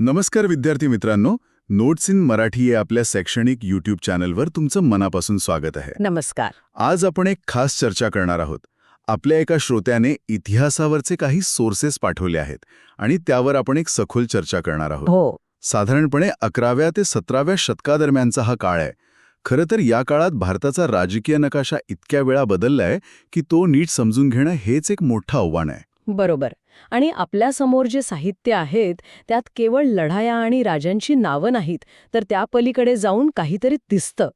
नमस्कार विद्यार्थी मित्रांनो, नोट्स इन मराठी या आपल्या शैक्षणिक यूट्यूब चॅनलवर तुमचं मनापासून स्वागत आहे. नमस्कार. आज आपण एक खास चर्चा करणार आहोत. आपल्या एका श्रोत्याने इतिहासावरचे काही सोर्सेस पाठवले आहेत आणि त्यावर आपण एक सखोल चर्चा करणार आहोत. हो. साधारणपणे 11व्या ते 17व्या शतकादरम्यानचा हा काळ आहे. खरं तर या काळात भारताचा राजकीय नकाशा इतक्या वेळा बदललाय की तो नीट समजून घेणं हेच एक मोठं आव्हान आहे. बरोबर. आणि आपल्यासमोर जे साहित्य आहेत त्यात केवळ लढाया आणि राजांची नावं नाहीत, तर त्या पलीकडे जाऊन काहीतरी दिसतं.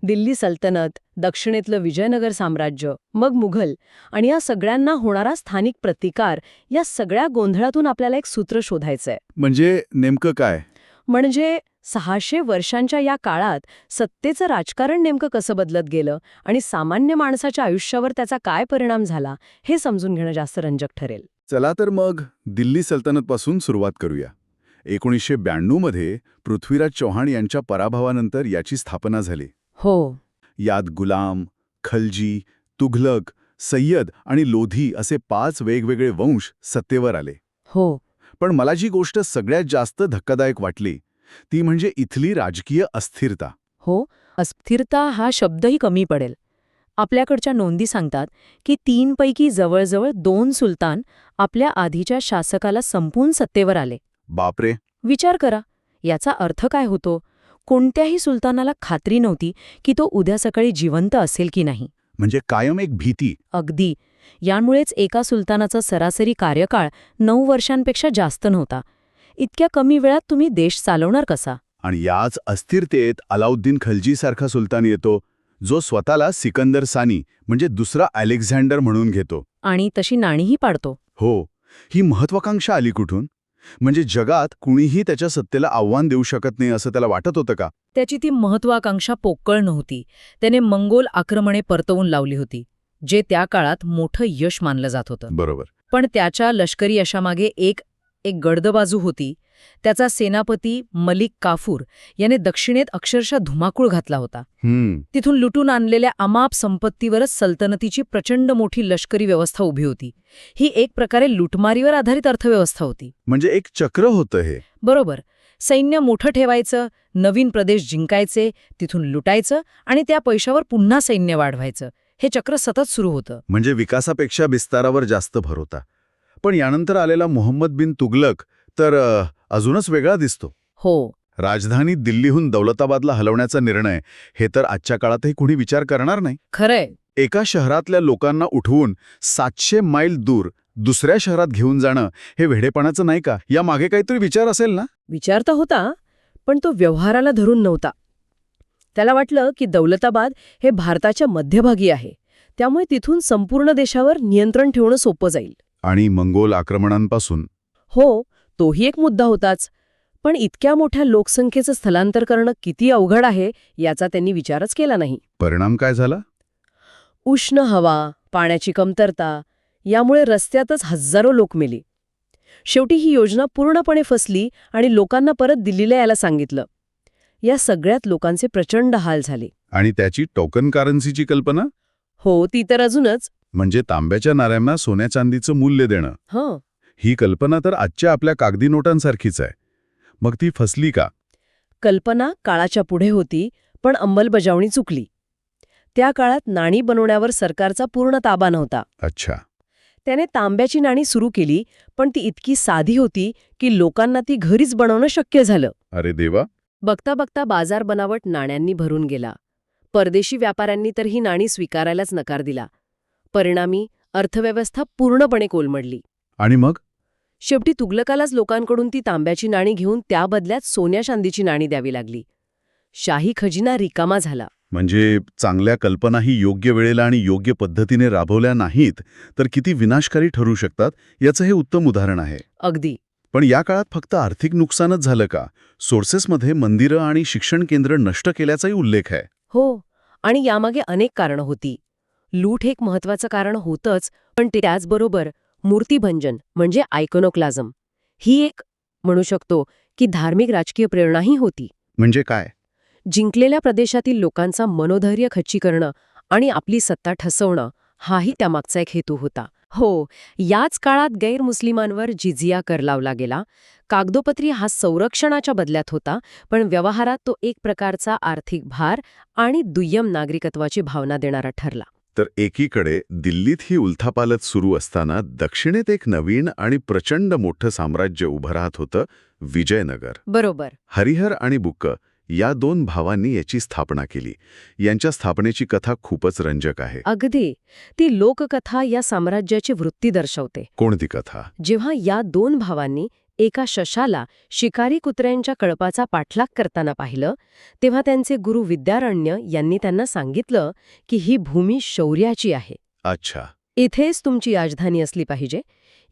दिल्ली सल्तनत, दक्षिणेतलं विजयनगर साम्राज्य, मग मुघल आणि या सगळ्यांना होणारा स्थानिक प्रतिकार, या सगळ्या गोंधळातून आपल्याला एक सूत्र शोधायचंय. म्हणजे नेमकं काय? म्हणजे 600 वर्षांच्या या काळात सत्तेचं राजकारण नेमकं कसं बदलत गेलं आणि सामान्य माणसाच्या आयुष्यावर त्याचा काय परिणाम झाला हे समजून घेणं जास्त रंजक ठरेल. चला तर मग दिल्ली सल्तनतपासून सुरुवात करूया. 1992 मध्ये पृथ्वीराज चौहान यांच्या पराभवानंतर याची स्थापना झाली. हो. यात गुलाम, खलजी, तुघलक, सय्यद आणि लोधी असे 5 वेगवेगळे वंश सत्तेवर आले. हो. पण मला जी गोष्ट सगळ्यात जास्त धक्कादायक वाटली ती म्हणजे इथली राजकीय अस्थिरता. हो, अस्थिरता हा शब्दही कमी पडेल. आपल्याकडच्या नोंदी सांगतात की 3 पैकी जवळजवळ 2 सुलतान आपल्या आधीच्या शासकाला संपून सत्तेवर आले. बापरे. विचार करा, याचा अर्थ काय होतो? कोणत्याही सुलतानाला खात्री नव्हती की तो उद्या सकाळी जिवंत असेल की नाही. म्हणजे कायम एक भीती. अगदी. यामुळेच एका सुलतानाचा सरासरी कार्यकाळ 9 वर्षांपेक्षा जास्त नव्हता. इतक्या कमी वेळात तुम्ही देश चालवणार कसा? आणि याच अस्थिरतेत अलाउद्दीन खलजीसारखा सुलतान येतो, जो स्वतःला सिकंदर सानी म्हणजे दुसरा अलेक्झांडर म्हणून घेतो. आणि तशी नाणीही पाडतो. हो. ही महत्वाकांक्षा आली कुठून? म्हणजे जगात कुणीही त्याच्या सत्तेला आव्हान देऊ शकत नाही असं त्याला वाटत होतं का? त्याची ती महत्वाकांक्षा पोकळ नव्हती. त्याने मंगोल आक्रमणे परतवून लावली होती, जे त्या काळात मोठं यश मानलं जात होतं. बरोबर. पण त्याच्या लष्करी यशामागे एक गडदबाजू होती. त्याचा सेनापती मलिक काफूर याने दक्षिणेत अक्षरशः धुमाकूळ घातला होता. तिथून लुटून आणलेल्या अमाप संपत्तीवरच सल्तनतीची प्रचंड मोठी लष्करी व्यवस्था उभी होती. ही एक प्रकारे लुटमारीवर आधारित अर्थव्यवस्था होती. म्हणजे एक चक्र होतं हे. बरोबर. सैन्य मोठं ठेवायचं, नवीन प्रदेश जिंकायचे, तिथून लुटायचं आणि त्या पैशावर पुन्हा सैन्य वाढवायचं. हे चक्र सतत सुरू होतं. म्हणजे विकासापेक्षा विस्तारावर जास्त भर होता. पण यानंतर आलेला मोहम्मद बिन तुघलक तर अजूनच वेगळा दिसतो. हो. राजधानी दिल्लीहून दौलताबादला हलवण्याचा निर्णय हे तर आजच्या काळातही कुणी विचार करणार नाही. खरंय. एका शहरातल्या लोकांना उठवून 700 मैल दूर दुसऱ्या शहरात घेऊन जाणं हे वेढेपणाचं नाही का? या मागे काहीतरी विचार असेल ना? विचार तर होता, पण तो व्यवहाराला धरून नव्हता. त्याला वाटलं की दौलताबाद हे भारताच्या मध्यभागी आहे, त्यामुळे तिथून संपूर्ण देशावर नियंत्रण ठेवणं सोपं जाईल. आणि मंगोल आक्रमणांपासून? हो, तोही एक मुद्दा होताच. पण इतक्या मोठ्या लोकसंख्येचं स्थलांतर करणं किती अवघड आहे याचा त्यांनी विचारच केला नाही. परिणाम काय झाला? उष्ण हवा, पाण्याची कमतरता यामुळे रस्त्यातच हजारो लोक मेली. शेवटी ही योजना पूर्णपणे फसली आणि लोकांना परत दिल्लीला यायला सांगितलं. या सगळ्यात लोकांचे प्रचंड हाल झाले. आणि त्याची टोकन करन्सीची कल्पना? हो, ती तर अजूनच. म्हणजे तांब्याच्या नाण्यांना सोन्या चांदीचं मूल्य देणं. हं. ही कल्पना तर आजच्या आपल्या कागदी नोटांसारखीच आहे. मग ती फसली का? कल्पना काळाच्या पुढे होती, पण अंमलबजावणी चुकली. त्या काळात नाणी बनवण्यावर सरकारचा पूर्ण ताबा नव्हता. अच्छा. त्याने तांब्याची नाणी सुरू केली, पण ती इतकी साधी होती की लोकांना ती घरीच बनवणं शक्य झालं. अरे देवा. बघता बघता बाजार बनावट नाण्यांनी भरून गेला. परदेशी व्यापाऱ्यांनी तर ही नाणी स्वीकारायलाच नकार दिला. परिणामी अर्थव्यवस्था पूर्णपणे कोलमडली. आणि मग? शेवटी तुघलकालाच लोकांकडून ती तांब्याची नाणी घेऊन त्या बदल्यात सोन्या चांदीची नाणी द्यावी लागली. शाही खजिना रिकामा झाला. म्हणजे चांगल्या कल्पनाही योग्य वेळेला आणि योग्य पद्धतीने राबवल्या नाहीत तर किती विनाशकारी ठरू शकतात याचं हे उत्तम उदाहरण आहे. अगदी. पण या काळात फक्त आर्थिक नुकसानच झालं का? सोर्सेसमध्ये मंदिरं आणि शिक्षण केंद्र नष्ट केल्याचाही उल्लेख आहे. हो, आणि यामागे अनेक कारणं होती. लूट हे एक महत्वाचं कारण होतंच, पण त्याचबरोबर मूर्तिभंजन म्हणजे आयकोनोक्लाझम ही एक म्हणू शकतो की धार्मिक राजकीय प्रेरणाही होती. म्हणजे काय? जिंकलेल्या प्रदेशातील लोकांचा मनोधैर्य खच्ची करणं आणि आपली सत्ता ठसवणं हाही त्यामागचा एक हेतू होता. हो, याच काळात गैरमुस्लिमांवर जिझिया कर लावला गेला, कागदोपत्री हा संरक्षणाच्या बदल्यात होता, पण व्यवहारात तो एक प्रकारचा आर्थिक भार आणि दुय्यम नागरिकत्वाची भावना देणारा ठरला. तर एकीकडे दिल्लीत ही उलथापालथ सुरू असताना दक्षिणेत एक नवीन आणि प्रचंड मोठं साम्राज्य उभं राहत होतं, विजयनगर. बरोबर. हरिहर आणि बुक्क या दोन भावांनी याची स्थापना केली. यांच्या स्थापनेची कथा खूपच रंजक आहे. अगदी. ती लोककथा या साम्राज्याची वृत्ती दर्शवते. कोणती कथा? जेव्हा या दोन भावांनी एका शशाला शिकारी कुत्र्यांच्या कळपाचा पाठलाग करताना पाहिलं, तेव्हा त्यांचे गुरु विद्यारण्य यांनी त्यांना सांगितलं की ही भूमी शौर्याची आहे. अच्छा. इथेच तुमची राजधानी असली पाहिजे.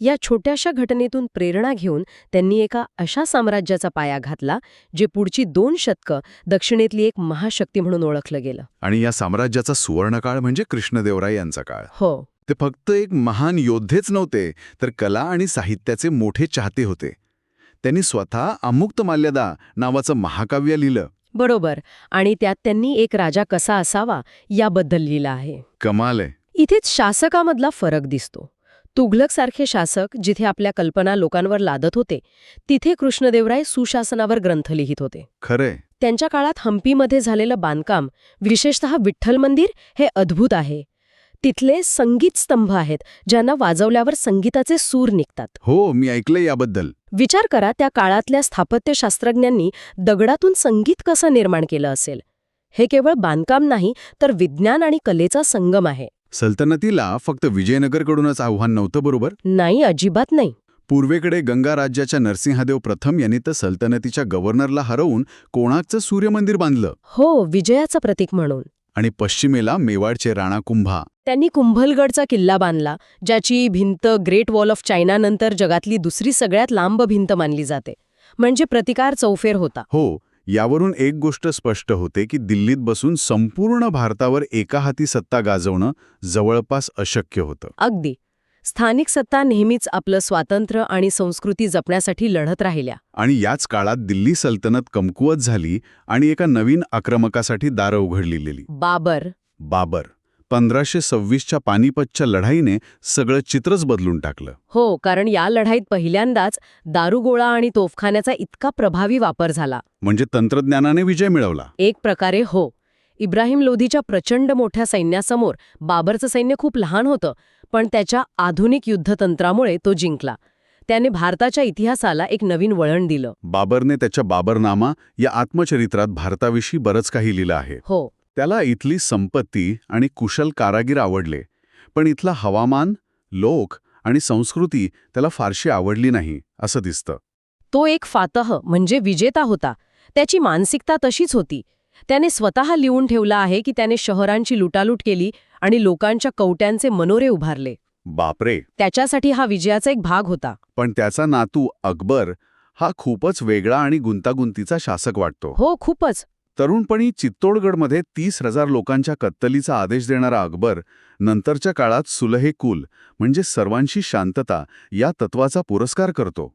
या छोट्याशा घटनेतून प्रेरणा घेऊन त्यांनी एका अशा साम्राज्याचा पाया घातला जे पुढची 2 शतकं दक्षिणेतली एक महाशक्ती म्हणून ओळखलं गेलं. आणि या साम्राज्याचा सुवर्णकाळ म्हणजे कृष्णदेवराय यांचा काळ. हो. ते फक्त एक महान योद्धेच नव्हते, तर कला आणि साहित्याचे मोठे चाहते होते. त्यांनी स्वतः अमुक्तमाल्यदा नावाचं महाकाव्य लिहिलं. बरोबर. आणि त्यात त्यांनी एक राजा कसा असावा याबद्दल लिहिलं आहे. कमाल आहे. इथेच शासकामधला फरक दिसतो. तुघलकसारखे शासक जिथे आपल्या कल्पना लोकांवर लादत होते, तिथे कृष्णदेवराय सुशासनावर ग्रंथ लिहित होते. खरंय. त्यांच्या काळात हम्पीमध्ये झालेलं बांधकाम, विशेषतः विठ्ठल मंदिर, हे अद्भुत आहे. तिथले संगीत स्तंभ आहेत ज्यांना वाजवल्यावर संगीताचे सूर निघतात. हो, मी ऐकलंय याबद्दल. विचार करा, त्या काळातल्या स्थापत्यशास्त्रज्ञांनी दगडातून संगीत कसं निर्माण केलं असेल. हे केवळ बांधकाम नाही, तर विज्ञान आणि कलेचा संगम आहे. सल्तनतीला फक्त विजयनगरकडूनच आव्हान नव्हतं, बरोबर? नाही, अजिबात नाही. पूर्वेकडे गंगा राज्याच्या नरसिंहदेव प्रथम यांनी तर सल्तनतीच्या गव्हर्नरला हरवून कोणार्कचं सूर्यमंदिर बांधलं. हो, विजयाचं प्रतीक म्हणून. आणि पश्चिमेला मेवाडचे राणा कुंभा. त्यांनी कुंभलगडचा किल्ला बांधला, ज्याची भिंत ग्रेट वॉल ऑफ चायनानंतर जगातली दुसरी सगळ्यात लांब भिंत मानली जाते. म्हणजे प्रतिकार चौफेर होता. हो, यावरून एक गोष्ट स्पष्ट होते की दिल्लीत बसून संपूर्ण भारतावर एका हाती सत्ता गाजवणं जवळपास अशक्य होतं. अगदी. स्थानिक सत्ता नेहमीच आपलं स्वातंत्र्य आणि संस्कृती जपण्यासाठी लढत राहिल्या. आणि याच काळात दिल्ली सल्तनत कमकुवत झाली आणि एका नवीन आक्रमकासाठी दारं उघडली गेली. बाबर 1526च्या पानिपतच्या लढाईने सगळं चित्रच बदलून टाकलं. हो, कारण या लढाईत पहिल्यांदाच दारुगोळा आणि तोफखान्याचा इतका प्रभावी वापर झाला. म्हणजे तंत्रज्ञानाने विजय मिळवला. एक प्रकारे हो. इब्राहिम लोधीच्या प्रचंड मोठ्या सैन्यासमोर बाबरचं सैन्य खूप लहान होतं, पण त्याच्या आधुनिक युद्धतंत्रामुळे तो जिंकला. त्याने भारताच्या इतिहासाला एक नवीन वळण दिलं. बाबरने त्याच्या बाबरनामा या आत्मचरित्रात भारताविषयी बरंच काही लिहिलं आहे. हो. त्याला इथली संपत्ती आणि कुशल कारागीर आवडले, पण इथला हवामान, लोक आणि संस्कृती त्याला फारशी आवडली नाही असं दिसतं. तो एक फातह म्हणजे विजेता होता. त्याची मानसिकता तशीच होती. त्याने स्वतः लिहून ठेवलं आहे की त्याने शहरांची लुटालूट केली आणि लोकांच्या कवट्यांचे मनोरे उभारले. बापरे. त्याच्यासाठी हा विजयाचा एक भाग होता. पण त्याचा नातू अकबर हा खूपच वेगळा आणि गुंतागुंतीचा शासक वाटतो. हो, खूपच. तरुणपणी चित्तोडगडमध्ये 30,000 लोकांच्या कत्तलीचा आदेश देणारा अकबर नंतरच्या काळात सुलहे कुल म्हणजे सर्वांशी शांतता या तत्वाचा पुरस्कार करतो.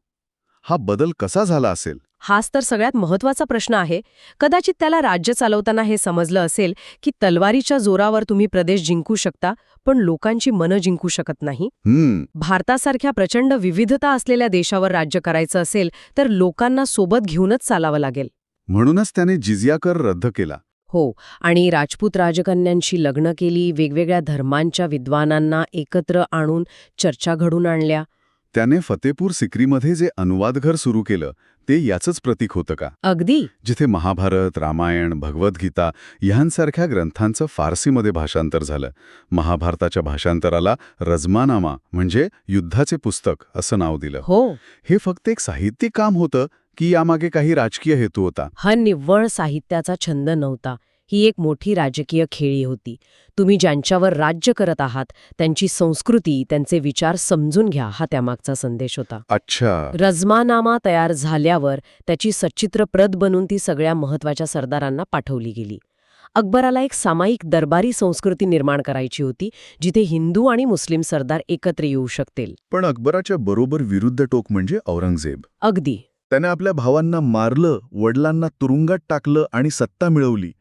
हा बदल कसा झाला असेल? हाच तर सगळ्यात महत्वाचा प्रश्न आहे. कदाचित त्याला राज्य चालवताना हे समजलं असेल की तलवारीच्या जोरावर तुम्ही प्रदेश जिंकू शकता, पण लोकांची मनं जिंकू शकत नाही. भारतासारख्या प्रचंड विविधता असलेल्या देशावर राज्य करायचं असेल तर लोकांना सोबत घेऊनच चालावं लागेल. म्हणूनच त्याने जिझिया कर रद्द केला. हो, आणि राजपूत राजकन्यांशी लग्न केली, वेगवेगळ्या धर्मांच्या विद्वानांना एकत्र आणून चर्चा घडून आणल्या. त्याने फतेपूर सिक्रीमध्ये जे अनुवादघर सुरू केलं ते याचंच प्रतीक होतं का? अगदी. जिथे महाभारत, रामायण, भगवद्गीता यांसारख्या ग्रंथांचं फारसीमध्ये भाषांतर झालं. महाभारताच्या भाषांतराला रजमानामा म्हणजे युद्धाचे पुस्तक असं नाव दिलं. हो. हे फक्त एक साहित्यिक काम होतं की यामागे काही राजकीय हेतू होता? हा निव्वळ साहित्याचा छंद नव्हता. ही एक मोठी राजकीय खेळी होती. तुम्ही ज्यांच्यावर राज्य करत आहात त्यांची संस्कृती, त्यांचे विचार समजून घ्या, हा त्यामागचा संदेश होता. अच्छा. रजमानामा तयार झाल्यावर त्याची सचित्र प्रत बनून ती सगळ्या महत्वाच्या सरदारांना पाठवली गेली. अकबराला एक सामायिक दरबारी संस्कृती निर्माण करायची होती, जिथे हिंदू आणि मुस्लिम सरदार एकत्र येऊ शकतील. पण अकबराच्या बरोबर विरुद्ध टोक म्हणजे औरंगजेब. अगदी. त्याने आपल्या भावांना मारलं, वडिलांना तुरुंगात टाकलं आणि सत्ता मिळवली.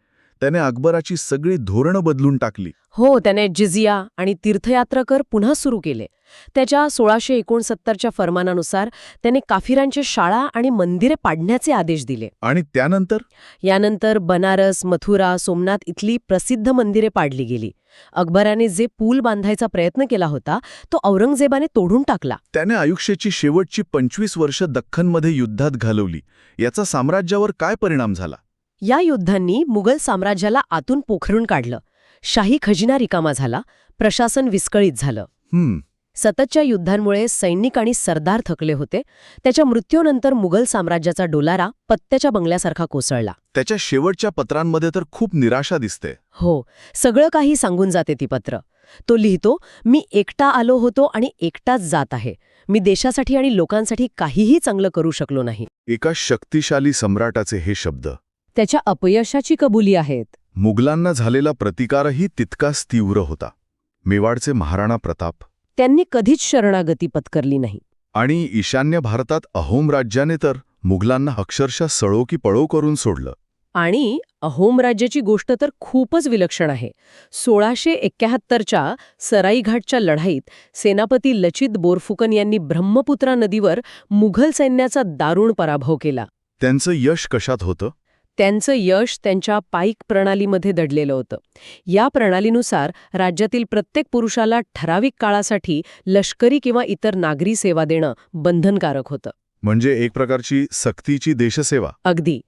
त्याने अकबराची सगळी धोरणं बदलून टाकली. हो, त्याने जिझिया आणि तीर्थयात्रा कर पुन्हा सुरू केले. त्याच्या 1669च्या फरमानानुसार त्याने काफिरांच्या शाळा आणि मंदिरे पाडण्याचे आदेश दिले. आणि त्यानंतर यानंतर बनारस, मथुरा, सोमनाथ इथली प्रसिद्ध मंदिरे पाडली गेली. अकबराने जे पूल बांधायचा प्रयत्न केला होता तो औरंगजेबाने तोडून टाकला. त्याने आयुष्याची शेवटची 25 वर्ष दख्खनमध्ये युद्धात घालवली. याचा साम्राज्यावर काय परिणाम झाला? या युद्धांनी मुघल साम्राज्याला आतून पोखरून काढलं. शाही खजिना रिकामा झाला, प्रशासन विस्कळीत झालं. सततच्या युद्धांमुळे सैनिक आणि सरदार थकले होते. त्याच्या मृत्यूनंतर मुघल साम्राज्याचा डोलारा पत्त्याच्या बंगल्यासारखा कोसळला. त्याच्या शेवटच्या पत्रांमध्ये तर खूप निराशा दिसते. हो, सगळं काही सांगून जाते ती पत्र. तो लिहितो, मी एकटा आलो होतो आणि एकटाच जात आहे. मी देशासाठी आणि लोकांसाठी काहीही चांगलं करू शकलो नाही. एका शक्तिशाली सम्राटाचे हे शब्द. त्याच्या अपयशाची कबुली आहेत. मुघलांना झालेला प्रतिकारही तितकाच तीव्र होता. मेवाडचे महाराणा प्रताप, त्यांनी कधीच शरणागती पत्करली नाही. आणि ईशान्य भारतात अहोम राज्याने तर मुघलांना अक्षरशः सळो की पळो करून सोडलं. आणि अहोम राज्याची गोष्ट तर खूपच विलक्षण आहे. 1671च्या सराईघाटच्या लढाईत सेनापती लचित बोरफुकन यांनी ब्रह्मपुत्रा नदीवर मुघल सैन्याचा दारुण पराभव केला. त्यांचं यश कशात होतं? त्यांचं यश त्यांच्या पाईक प्रणालीमध्ये दडलेलं होतं. या प्रणालीनुसार राज्यातील प्रत्येक पुरुषाला ठराविक काळासाठी लष्करी किंवा इतर नागरी सेवा देणं बंधनकारक होतं. म्हणजे एक प्रकारची सक्तीची देशसेवा. अगदी.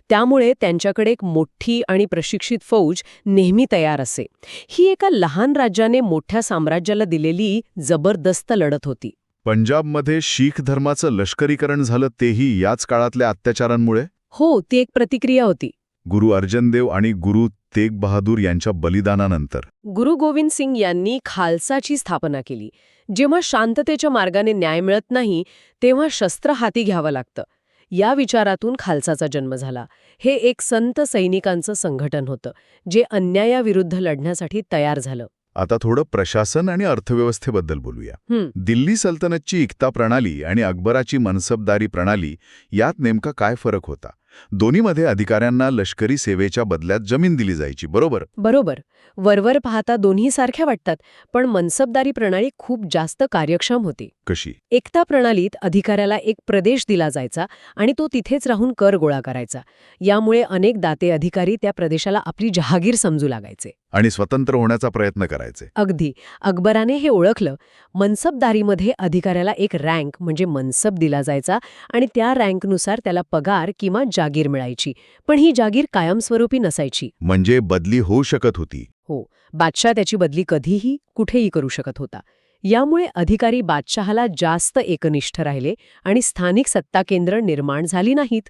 त्यामुळे त्यांच्याकडे एक मोठी आणि प्रशिक्षित फौज नेहमी तयार असे. ही एका लहान राज्याने मोठ्या साम्राज्याला दिलेली जबरदस्त लढत होती. पंजाबमध्ये शीख धर्माचं लष्करीकरण झालं तेही याच काळातल्या अत्याचारांमुळे. हो, ती एक प्रतिक्रिया होती. गुरु अर्जनदेव आणि गुरु तेग बहादूर यांच्या बलिदानानंतर गुरु गोविंद सिंग यांनी खालसाची स्थापना केली. जेव्हा शांततेच्या मार्गाने न्याय मिळत नाही तेव्हा शस्त्र हाती घ्यावं लागतं. या विचारातून खालसाचा जन्म झाला. हे एक संत सैनिकांचं संघटन होतं जे अन्यायाविरुद्ध लढण्यासाठी तयार झालं. आता थोडं प्रशासन आणि अर्थव्यवस्थेबद्दल बोलूया. दिल्ली सल्तनतची इक्ता प्रणाली आणि अकबराची मनसबदारी प्रणाली यात नेमका काय फरक होता? दोन्हीमध्ये अधिकाऱ्यांना लष्करी सेवेच्या बदल्यात जमीन दिली जायची, बरोबर? बरोबर. वरवर पाहता दोन्ही सारख्या वाटतात, पण मनसबदारी प्रणाली खूप जास्त कार्यक्षम होती. कशी? एकता प्रणालीत अधिकाऱ्याला एक प्रदेश दिला जायचा आणि तो तिथेच राहून कर गोळा करायचा. यामुळे अनेक दाते अधिकारी त्या प्रदेशाला आपली जहागीर समजू लागायचे आणि स्वतंत्र होण्याचा प्रयत्न करायचे. अगदी. अकबराने हे ओळखलं. मनसबदारीमध्ये अधिकाऱ्याला एक रँक म्हणजे मनसब दिला जायचा आणि त्या रँकनुसार त्याला पगार किंवा जागीर मिळायची. पण ही जागीर कायमस्वरूपी नसायची. म्हणजे बदली होऊ शकत होती. हो, बादशाह त्याची बदली कधीही कुठेही करू शकत होता. यामुळे अधिकारी बादशहाला जास्त एकनिष्ठ राहिले आणि स्थानिक सत्ता केंद्र निर्माण झाली नाहीत.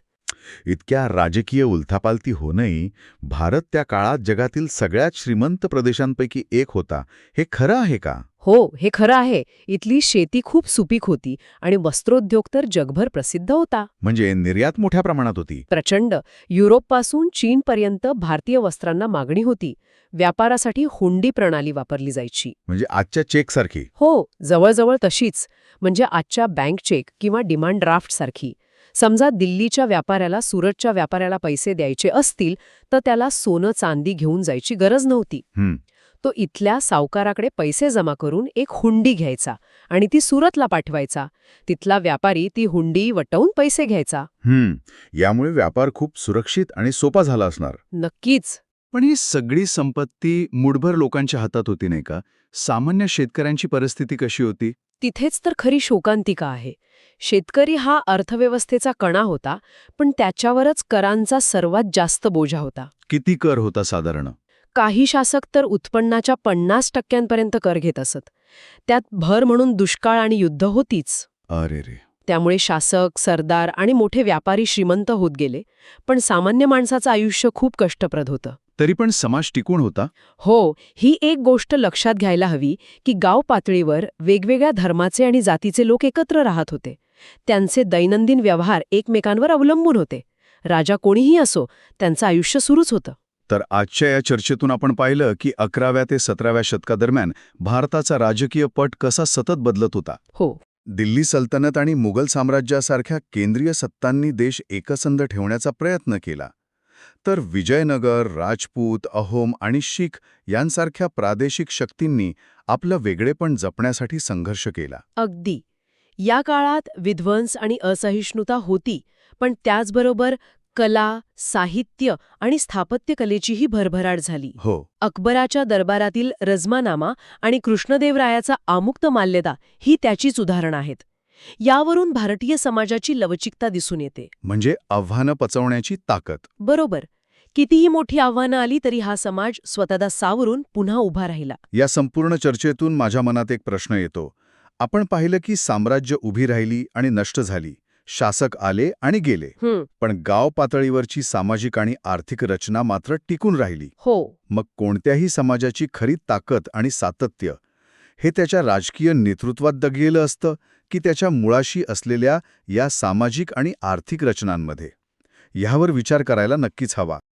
इतक्या राजकीय उलथापालथी होऊनही भारत त्या काळात जगातील सगळ्यात श्रीमंत प्रदेशांपैकी एक होता. हे खरं आहे का? हो, हे खरं आहे. इथली शेती खूप सुपीक होती आणि वस्त्रोद्योग तर जगभर प्रसिद्ध होता. म्हणजे निर्यात मोठ्या प्रमाणात होती. प्रचंड. युरोपपासून चीनपर्यंत भारतीय वस्त्रांना मागणी होती. व्यापारासाठी हुंडी प्रणाली वापरली जायची. म्हणजे आजच्या चेकसारखी. हो, जवळजवळ तशीच. म्हणजे आजच्या बँक चेक किंवा डिमांड ड्राफ्ट सारखी. समजा दिल्लीच्या व्यापाऱ्याला सुरतच्या व्यापाऱ्याला पैसे द्यायचे असतील तर त्याला सोनं चांदी घेऊन जायची गरज नव्हती. तो इथल्या सावकाराकडे पैसे जमा करून एक हुंडी घ्यायचा आणि ती सुरतला पाठवायचा. तिथला व्यापारी ती हुंडी वटवून पैसे घ्यायचा. यामुळे व्यापार खूप सुरक्षित आणि सोपा झाला असणार. नक्कीच. पण ही सगळी संपत्ती मुठभर लोकांच्या हातात होती नाही का? सामान्य शेतकऱ्यांची परिस्थिती कशी होती? तिथेच तर खरी शोकांतिका आहे. शेतकरी हा अर्थव्यवस्थेचा कणा होता, पण त्याच्यावरच करांचा सर्वात जास्त बोजा होता. किती कर होता साधारण? काही शासक तर उत्पन्नाच्या 50% कर घेत असत. त्यात भर म्हणून दुष्काळ आणि युद्ध होतीच. अरे रे. त्यामुळे शासक, सरदार आणि मोठे व्यापारी श्रीमंत होत गेले, पण सामान्य माणसाचं आयुष्य खूप कष्टप्रद होतं. तरी पण समाज टिकून होता? हो, ही एक गोष्ट लक्षात घ्यायला हवी की गाव पातळीवर वेगवेगळ्या धर्माचे आणि जातीचे लोक एकत्र राहत होते. त्यांचे दैनंदिन व्यवहार एकमेकांवर अवलंबून होते. राजा कोणीही असो, त्यांचं आयुष्य सुरूच होतं. तर आजच्या या चर्चेतून आपण पाहिलं की 11व्या ते 17व्या शतकादरम्यान भारताचा राजकीय पट कसा सतत बदलत होता. हो. दिल्ली सल्तनत आणि मुघल साम्राज्यासारख्या केंद्रीय सत्तांनी देश एकसंध ठेवण्याचा प्रयत्न केला. तर विजयनगर, राजपूत, अहोम आणि शीख यांसारख्या प्रादेशिक शक्तींनी आपलं वेगळेपण जपण्यासाठी संघर्ष केला. अगदी. या काळात विध्वंस आणि असहिष्णुता होती, पण त्याचबरोबर कला, साहित्य आणि स्थापत्यकलेचीही भरभराट झाली. हो. अकबराच्या दरबारातील रजमानामा आणि कृष्णदेवरायाचा आमुक्त माल्यदा ही त्याचीच उदाहरणं आहेत. यावरून भारतीय समाजाची लवचिकता दिसून येते. म्हणजे आव्हानं पचवण्याची ताकद. बरोबर. कितीही मोठी आव्हानं आली तरी हा समाज स्वतःला सावरून पुन्हा उभा राहिला. या संपूर्ण चर्चेतून माझ्या मनात एक प्रश्न येतो. आपण पाहिलं की साम्राज्य उभी राहिली आणि नष्ट झाली, शासक आले आणि गेले, पण गाव पातळीवरची सामाजिक आणि आर्थिक रचना मात्र टिकून राहिली. हो. मग कोणत्याही समाजाची खरी ताकद आणि सातत्य हे त्याच्या राजकीय नेतृत्वात दडलेलं असतं की त्याच्या मुळाशी असलेल्या या सामाजिक आणि आर्थिक रचनांमध्ये? ह्यावर विचार करायला नक्कीच हवा.